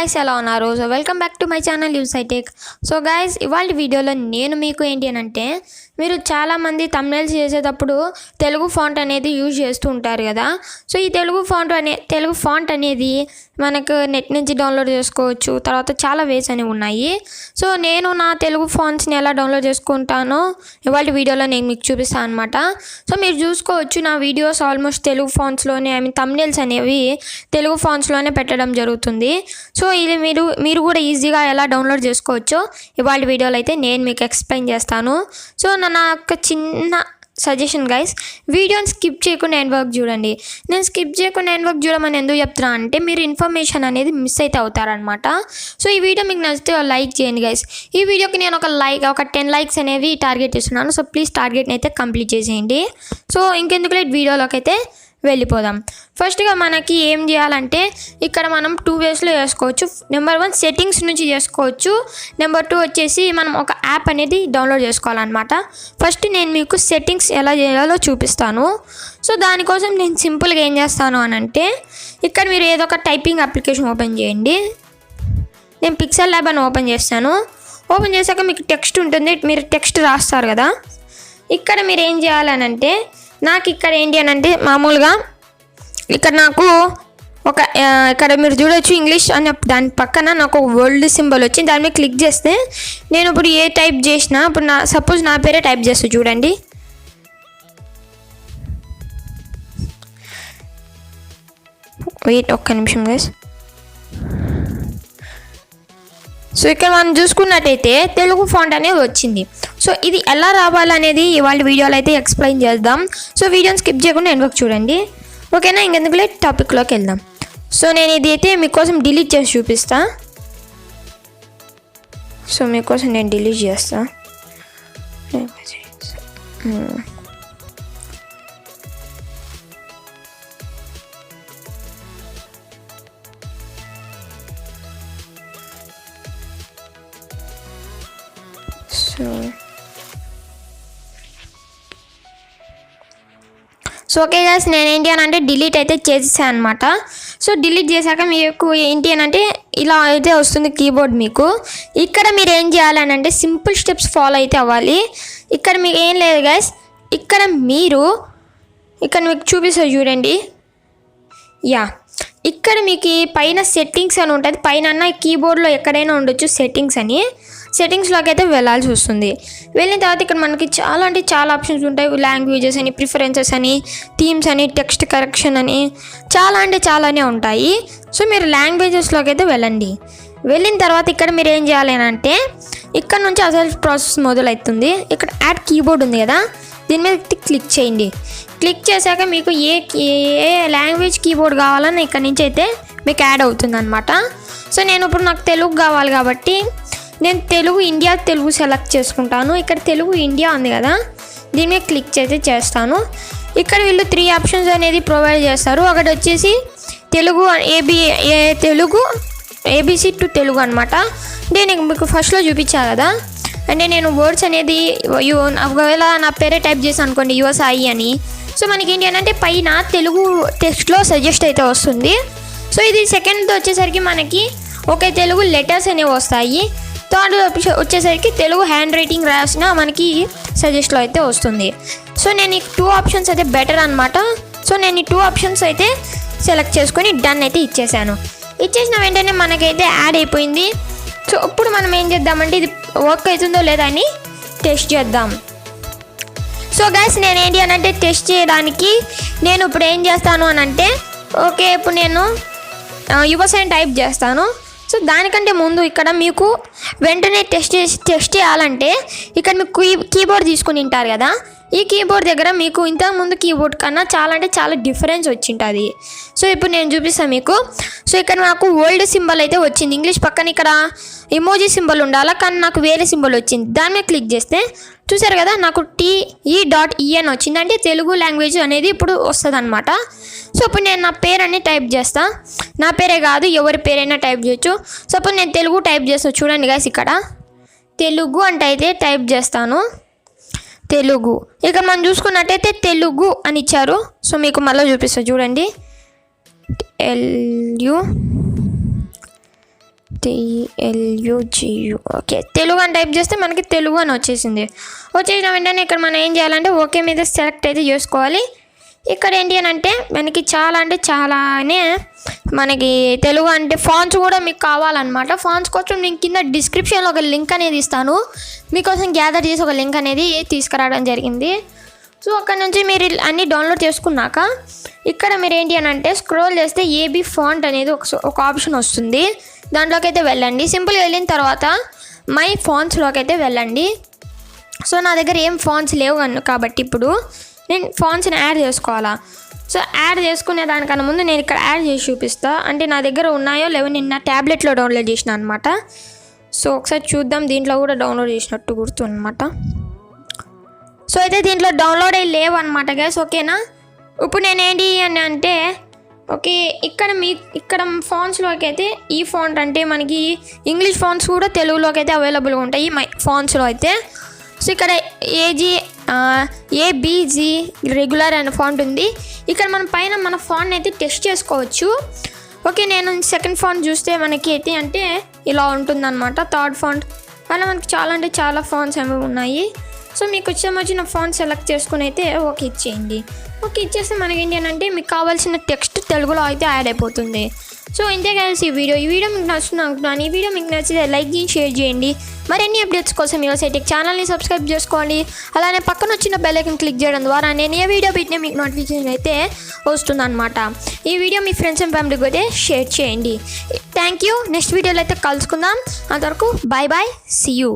guys, ఎలా ఉన్నారు? So welcome back to my channel use I tech. So guys, ఇవాళ వీడియోలో నేను మీకు ఏంటి అని అంటే, మీరు చాలామంది thumbnails చేసేటప్పుడు తెలుగు ఫాంట్ అనేది యూజ్ చేస్తూ ఉంటారు కదా. సో ఈ తెలుగు ఫాంట్ అనేది మనకు నెట్ నుంచి డౌన్లోడ్ చేసుకోవచ్చు. తర్వాత చాలా వేస్ అనేవి ఉన్నాయి. సో నేను నా తెలుగు ఫాంట్స్ని ఎలా డౌన్లోడ్ చేసుకుంటానో ఇవాళ వీడియోలో నేను మీకు చూపిస్తాను అనమాట. సో మీరు చూసుకోవచ్చు, నా వీడియోస్ ఆల్మోస్ట్ తెలుగు ఫాంట్స్లోనే thumbnails అనేవి తెలుగు ఫాంట్స్లోనే పెట్టడం జరుగుతుంది. సో ఇది మీరు కూడా ఈజీగా ఎలా డౌన్లోడ్ చేసుకోవచ్చో ఇవాళ వీడియోలో అయితే నేను మీకు ఎక్స్ప్లెయిన్ చేస్తాను. సో నా యొక్క చిన్న సజెషన్ గైస్, వీడియోని స్కిప్ చేయకుండా ఎండ్ వరకు చూడండి. నేను స్కిప్ చేయకుండా ఎండ్ వరకు చూడమని ఎందుకు చెప్తున్నా అంటే, మీరు ఇన్ఫర్మేషన్ అనేది మిస్ అయితే అవుతారనమాట. సో ఈ వీడియో మీకు నచ్చితే లైక్ చేయండి గైస్. ఈ వీడియోకి నేను ఒక 10 likes అనేవి టార్గెట్ ఇస్తున్నాను. సో ప్లీజ్ టార్గెట్ని అయితే కంప్లీట్ చేసేయండి. సో ఇంకెందుకు లేట్ వీడియోలోకి అయితే వెళ్ళిపోదాం. ఫస్ట్గా మనకి ఏం చేయాలంటే, ఇక్కడ మనం 2 waysలో చేసుకోవచ్చు. నెంబర్ 1 సెట్టింగ్స్ నుంచి చేసుకోవచ్చు. నెంబర్ 2 వచ్చేసి మనం ఒక యాప్ అనేది డౌన్లోడ్ చేసుకోవాలన్నమాట. ఫస్ట్ నేను మీకు సెట్టింగ్స్ ఎలా చేయాలో చూపిస్తాను. సో దానికోసం నేను సింపుల్గా ఏం చేస్తాను అని అంటే, ఇక్కడ మీరు ఏదో ఒక టైపింగ్ అప్లికేషన్ ఓపెన్ చేయండి. నేను పిక్సెల్ ల్యాబ్ అని ఓపెన్ చేస్తాను. ఓపెన్ చేశాక మీకు టెక్స్ట్ ఉంటుంది, మీరు టెక్స్ట్ రాస్తారు కదా. ఇక్కడ మీరు ఏం చేయాలని అంటే, నాకు ఇక్కడ ఏంటి అని అంటే, మామూలుగా ఇక్కడ నాకు ఇక్కడ మీరు చూడొచ్చు ఇంగ్లీష్ అని దాని పక్కన నాకు ఒక వరల్డ్ సింబల్ వచ్చింది. దాని మీద క్లిక్ చేస్తే నేను ఇప్పుడు ఏ టైప్ చేసినా, ఇప్పుడు సపోజ్ నా పేరే టైప్ చేస్తా చూడండి. వెయిట్ ఒక్క నిమిషం గైస్. సో ఇక్కడ మనం చూసుకున్నట్టయితే తెలుగు ఫాంట్ అనేది వచ్చింది. సో ఇది ఎలా రావాలనేది ఇవాళ వీడియోలో అయితే ఎక్స్ప్లెయిన్ చేద్దాం. సో వీడియోని స్కిప్ చేయకుండా ఎండ్ వరకు చూడండి, ఓకేనా? ఇంకెందుకులే టాపిక్లోకి వెళ్దాం. సో నేను ఇది అయితే మీకోసం డిలీట్ చేసి చూపిస్తా. సో మీకోసం నేను డిలీట్ చేస్తా. సో ఓకే గైస్, నేను ఏంటి అని అంటే డిలీట్ అయితే చేసేసాను అనమాట. సో డిలీట్ చేశాక మీకు ఏంటి అని అంటే ఇలా అయితే వస్తుంది కీబోర్డ్ మీకు. ఇక్కడ మీరు ఏం చేయాలని అంటే సింపుల్ స్టెప్స్ ఫాలో అయితే అవ్వాలి. ఇక్కడ మీకు ఏం లేదు గైస్, ఇక్కడ మీకు చూపిస్తా చూడండి. ఇక్కడ మీకు పైన సెట్టింగ్స్ అని ఉంటుంది. పైన కీబోర్డ్లో ఎక్కడైనా ఉండొచ్చు సెట్టింగ్స్ అని. సెట్టింగ్స్లోకి అయితే వెళ్ళాల్సి వస్తుంది. వెళ్ళిన తర్వాత ఇక్కడ మనకి చాలా ఆప్షన్స్ ఉంటాయి. లాంగ్వేజెస్ అని, ప్రిఫరెన్సెస్ అని, థీమ్స్ అని, టెక్స్ట్ కరెక్షన్ అని, చాలానే ఉంటాయి. సో మీరు లాంగ్వేజెస్లోకి అయితే వెళ్ళండి. వెళ్ళిన తర్వాత ఇక్కడ మీరు ఏం చేయాలి అంటే, ఇక్కడ నుంచి అసలు ప్రాసెస్ మొదలవుతుంది. ఇక్కడ యాడ్ కీబోర్డ్ ఉంది కదా, దీని మీద క్లిక్ చేయండి. క్లిక్ చేశాక మీకు ఏ లాంగ్వేజ్ కీబోర్డ్ కావాలని ఇక్కడ నుంచి అయితే మీకు యాడ్ అవుతుంది అనమాట. సో ఇప్పుడు నాకు తెలుగు కావాలి కాబట్టి నేను ఇండియా తెలుగు సెలెక్ట్ చేసుకుంటాను. ఇక్కడ తెలుగు ఇండియా ఉంది కదా, దీని మీద క్లిక్ అయితే చేస్తాను. ఇక్కడ వీళ్ళు 3 ఆప్షన్స్ అనేది ప్రొవైడ్ చేస్తారు. ఒకటి వచ్చేసి తెలుగు ఏబీసీ టు తెలుగు అనమాట. నేను మీకు ఫస్ట్లో చూపించాను కదా, అంటే నేను వర్డ్స్ అనేది ఒకవేళ నా పేరే టైప్ చేసాను అనుకోండి, యువ సాయి అని. సో మనకి ఏంటి అని అంటే పైన తెలుగు టెక్స్ట్లో సజెస్ట్ అయితే వస్తుంది. సో ఇది సెకండ్ వచ్చేసరికి మనకి తెలుగు లెటర్స్ అనేవి వస్తాయి. థర్డ్ వచ్చేసరికి తెలుగు హ్యాండ్ రైటింగ్ రాసిన మనకి సజెస్ట్లో అయితే వస్తుంది. సో నేను ఈ 2 ఆప్షన్స్ అయితే బెటర్ అనమాట. సో నేను ఈ 2 ఆప్షన్స్ అయితే సెలెక్ట్ చేసుకొని డన్ అయితే ఇచ్చేసాను. ఇచ్చేసిన వెంటనే మనకైతే యాడ్ అయిపోయింది. సో ఇప్పుడు మనం ఏం చేద్దామంటే, ఇది వర్క్ అవుతుందో లేదా అని టెస్ట్ చేద్దాం. సో గైస్, నేను ఏంటి అని అంటే టెస్ట్ చేయడానికి నేను ఇప్పుడు ఏం చేస్తాను అని అంటే, ఇప్పుడు నేను యువసేన టైప్ చేస్తాను. సో దానికంటే ముందు ఇక్కడ మీకు వెంటనే టెస్ట్ చేయాలంటే, ఇక్కడ మీకు కీబోర్డ్ తీసుకుని ఉంటారు కదా, ఈ కీబోర్డ్ దగ్గర మీకు ఇంతకుముందు కీబోర్డ్ కన్నా చాలా డిఫరెన్స్ వచ్చింటుంది. సో ఇప్పుడు నేను చూపిస్తాను మీకు. సో ఇక్కడ నాకు వరల్డ్ సింబల్ అయితే వచ్చింది. ఇంగ్లీష్ పక్కన ఇక్కడ ఎమోజీ సింబల్ ఉండాలా, కానీ నాకు వేరే సింబల్ వచ్చింది. దాని మీద క్లిక్ చేస్తే చూసారు కదా, నాకు TE.EN వచ్చింది. అంటే తెలుగు లాంగ్వేజ్ అనేది ఇప్పుడు వస్తుంది అనమాట. సో ఇప్పుడు నేను నా పేరు అని టైప్ చేస్తా. నా పేరే కాదు, ఎవరి పేరైనా టైప్ చేయొచ్చు. సో ఇప్పుడు నేను తెలుగు టైప్ చేస్తాను చూడండి గైస్. ఇక్కడ తెలుగు అంటే అయితే టైప్ చేస్తాను. తెలుగు ఇక్కడ మనం చూసుకున్నట్టయితే తెలుగు అని ఇచ్చారు. సో మీకు మళ్ళీ చూపిస్తా చూడండి. TELUGU. ఓకే, తెలుగు అని టైప్ చేస్తే మనకి తెలుగు అని వచ్చేసింది. వచ్చేసిన వెంటనే ఇక్కడ మనం ఏం చేయాలంటే ఓకే మీద సెలెక్ట్ అయితే చేసుకోవాలి. ఇక్కడ ఏంటి అని అంటే మనకి చాలానే మనకి తెలుగు అంటే ఫాంట్స్ కూడా మీకు కావాలన్నమాట. ఫాంట్స్ కోసం నేను కింద డిస్క్రిప్షన్లో ఒక లింక్ అనేది ఇస్తాను, మీకోసం గ్యాదర్ చేసి ఒక లింక్ అనేది తీసుకురావడం జరిగింది. సో అక్కడ నుంచి మీరు అన్నీ డౌన్లోడ్ చేసుకున్నాక ఇక్కడ మీరు ఏంటి అని అంటే స్క్రోల్ చేస్తే ఏబీ ఫాంట్ అనేది ఒక ఆప్షన్ వస్తుంది. దాంట్లోకి అయితే వెళ్ళండి. సింపుల్గా వెళ్ళిన తర్వాత మై ఫాంట్స్లోకి అయితే వెళ్ళండి. సో నా దగ్గర ఏం ఫాంట్స్ లేవు కాబట్టి ఇప్పుడు నేను ఫాంట్స్ని యాడ్ చేసుకోవాలా. సో యాడ్ చేసుకునే దానికన్నా ముందు నేను ఇక్కడ యాడ్ చేసి చూపిస్తా. అంటే నా దగ్గర ఉన్నాయో లేవో నిన్న ట్యాబ్లెట్లో డౌన్లోడ్ చేసిన అనమాట. సో ఒకసారి చూద్దాం, దీంట్లో కూడా డౌన్లోడ్ చేసినట్టు గుర్తు అనమాట. సో అయితే దీంట్లో డౌన్లోడ్ అయ్యి లేవు అనమాట గైస్. ఓకేనా, ఇప్పుడు నేను ఏంటి అని అంటే ఓకే ఇక్కడ ఫాంట్స్లోకి అయితే ఈ ఫాంట్ అంటే మనకి ఇంగ్లీష్ ఫాంట్స్ కూడా తెలుగులోకి అయితే అవైలబుల్గా ఉంటాయి మై ఫాంట్స్లో అయితే. సో ఇక్కడ ఏబీజీ రెగ్యులర్ అనే ఫాంట్ ఉంది. ఇక్కడ మన పైన మన ఫాంట్ అయితే టెస్ట్ చేసుకోవచ్చు. ఓకే, నేను సెకండ్ ఫాంట్ చూస్తే మనకి అయితే అంటే ఇలా ఉంటుందన్నమాట. థర్డ్ ఫాంట్ అలా మనకి చాలా ఫాంట్స్ ఏమి ఉన్నాయి. సో మీకు వచ్చిన ఫాంట్ సెలెక్ట్ చేసుకుని అయితే ఓకే ఇచ్చేయండి. ఓకే ఇచ్చేస్తే మనకి ఏంటి అని అంటే మీకు కావాల్సిన టెక్స్ట్ తెలుగులో అయితే యాడ్ అయిపోతుంది. సో ఇంతే కలిసి ఈ వీడియో మీకు నచ్చుతుంది అనుకుంటున్నాను. ఈ వీడియో మీకు నచ్చితే లైక్ చేసి షేర్ చేయండి. మరిన్ని అప్డేట్స్ కోసం యూనివర్సిటీకి ఛానల్ని సబ్స్క్రైబ్ చేసుకోండి. అలానే పక్కన వచ్చిన బెల్ ఐకాన్ క్లిక్ చేయడం ద్వారా నేను ఏ వీడియో పెట్టినా మీకు నోటిఫికేషన్ అయితే వస్తుందన్నమాట. ఈ వీడియో మీ ఫ్రెండ్స్ అండ్ ఫ్యామిలీకి అయితే షేర్ చేయండి. Thank you. నెక్స్ట్ వీడియోలో అయితే కలుసుకుందాం. అంతవరకు బాయ్, సీ యూ.